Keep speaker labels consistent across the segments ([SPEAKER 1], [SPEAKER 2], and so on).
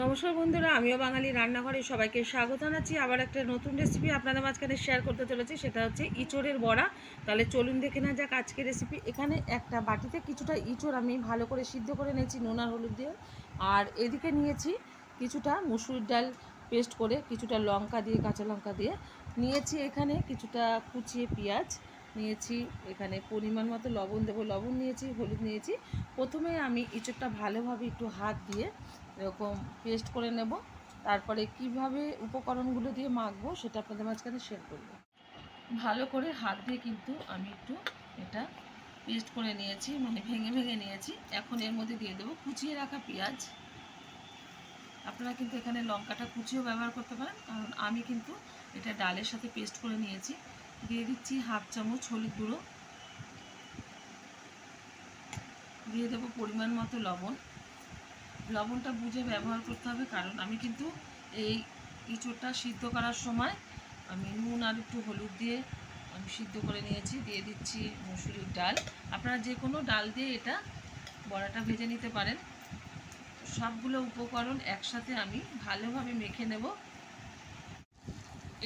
[SPEAKER 1] নমস্কার বন্ধুরা, আমিও বাঙালি রান্নাঘরে সবাইকে স্বাগত জানাচ্ছি। আবার একটা নতুন রেসিপি আপনাদের মাঝখানে শেয়ার করতে চলেছি, সেটা হচ্ছে ইঁচড়ের বড়া। তাহলে চলুন দেখে নেওয়া যাক আজকের রেসিপি। এখানে একটা বাটিতে কিছুটা ইঁচড় আমি ভালো করে সিদ্ধ করে নিয়েছি নুন আর হলুদ দিয়ে। আর এদিকে নিয়েছি কিছুটা মুসুর ডাল পেস্ট করে, কিছুটা লঙ্কা দিয়ে, কাঁচা লঙ্কা দিয়ে নিয়েছি। এখানে কিছুটা কুচিয়ে পেঁয়াজ নিয়েছি, এখানে পরিমাণ মতো লবণ দেবো, লবণ নিয়েছি, হলুদ নিয়েছি। প্রথমে আমি ইঁচড়টা ভালোভাবে একটু হাত দিয়ে এরকম পেস্ট করে নেব। তারপরে কিভাবে উপকরণগুলো দিয়ে মাখবো সেটা আপনাদের মাঝখানে শেয়ার করব। ভালো করে হাত দিয়ে কিন্তু আমি একটু এটা পেস্ট করে নিয়েছি, মানে ভেঙে ভেঙে নিয়েছি। এখন এর মধ্যে দিয়ে দেবো কুচিয়ে রাখা পেঁয়াজ। আপনারা কিন্তু এখানে লঙ্কাটা কুচিও ব্যবহার করতে পারেন, কারণ আমি কিন্তু এটা ডালের সাথে পেস্ট করে নিয়েছি। দিয়ে দিচ্ছি হাফ চামচ হলুদ গুঁড়ো, দিয়ে দেবো পরিমাণ মতো লবণ। লবণটা বুঝে ব্যবহার করতে হবে, কারণ আমি কিন্তু এই ইঁচড়টা সিদ্ধ করার সময় আমি নুন আর একটু হলুদ দিয়ে আমি সিদ্ধ করে নিয়েছি। দিয়ে দিচ্ছি মুসুরির ডাল। আপনারা যে কোনো ডাল দিয়ে এটা বড়াটা ভেজে নিতে পারেন। সবগুলো উপকরণ একসাথে আমি ভালোভাবে মেখে নেব।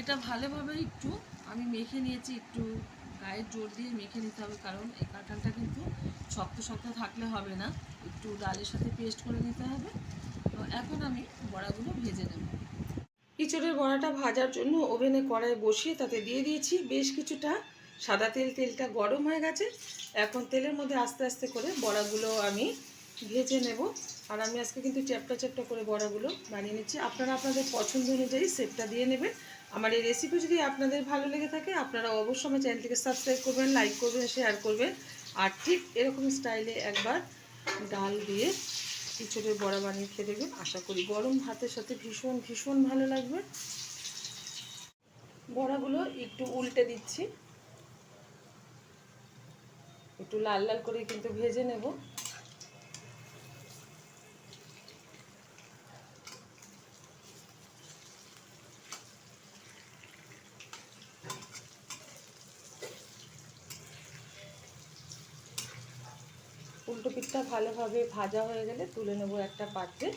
[SPEAKER 1] এটা ভালোভাবে একটু আমি মেখে নিয়েছি, একটু গায়ের জোর দিয়ে মেখে নিতে হবে, কারণ এই কাঁঠালটা কিন্তু শক্ত শক্ত থাকলে হবে না, একটু ডালের সাথে পেস্ট করে নিতে হবে। তো এখন আমি বড়াগুলো ভেজে নেব। ইঁচড়ের বড়াটা ভাজার জন্য ওভেনে কড়াই বসিয়ে তাতে দিয়ে দিয়েছি বেশ কিছুটা সাদা তেল। তেলটা গরম হয়ে গেছে। এখন তেলের মধ্যে আস্তে আস্তে করে বড়াগুলো আমি ভেজে নেব। আর আমি আজকে কিন্তু চ্যাপটা চ্যাপটা করে বড়াগুলো বানিয়ে নিচ্ছি। আপনারা আপনাদের পছন্দ অনুযায়ী শেপটা দিয়ে নেবেন। আমার এই রেসিপি যদি আপনাদের ভালো লেগে থাকে, আপনারা অবশ্যই আমার চ্যানেলটিকে সাবস্ক্রাইব করবেন, লাইক করবেন, শেয়ার করবেন। আর ঠিক এরকম স্টাইলে একবার ডাল দিয়ে ইঁচড়ের বড়া বানিয়ে খেয়ে দেখবেন। আশা করি গরম ভাতের সাথে ভীষণ ভীষণ ভালো লাগবে। বড়াগুলো একটু উল্টে দিচ্ছি, একটু লাল লাল করে কিন্তু ভেজে নেব। উল্টো পিঠটা ভালোভাবে ভাজা হয়ে গেলে তুলে নেব একটা পাত্রে।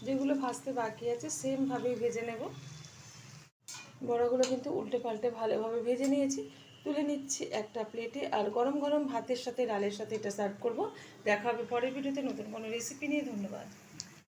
[SPEAKER 1] যেগুলো ভাজতে বাকি আছে সেমভাবেই ভেজে নেব। বড়াগুলো কিন্তু উল্টে পাল্টে ভালোভাবে ভেজে নিয়েছি, তুলে নিচ্ছি একটা প্লেটে। আর গরম গরম ভাতের সাথে, ডালের সাথে এটা সার্ভ করব। দেখা হবে পরের ভিডিওতে নতুন কোনো রেসিপি নিয়ে। ধন্যবাদ।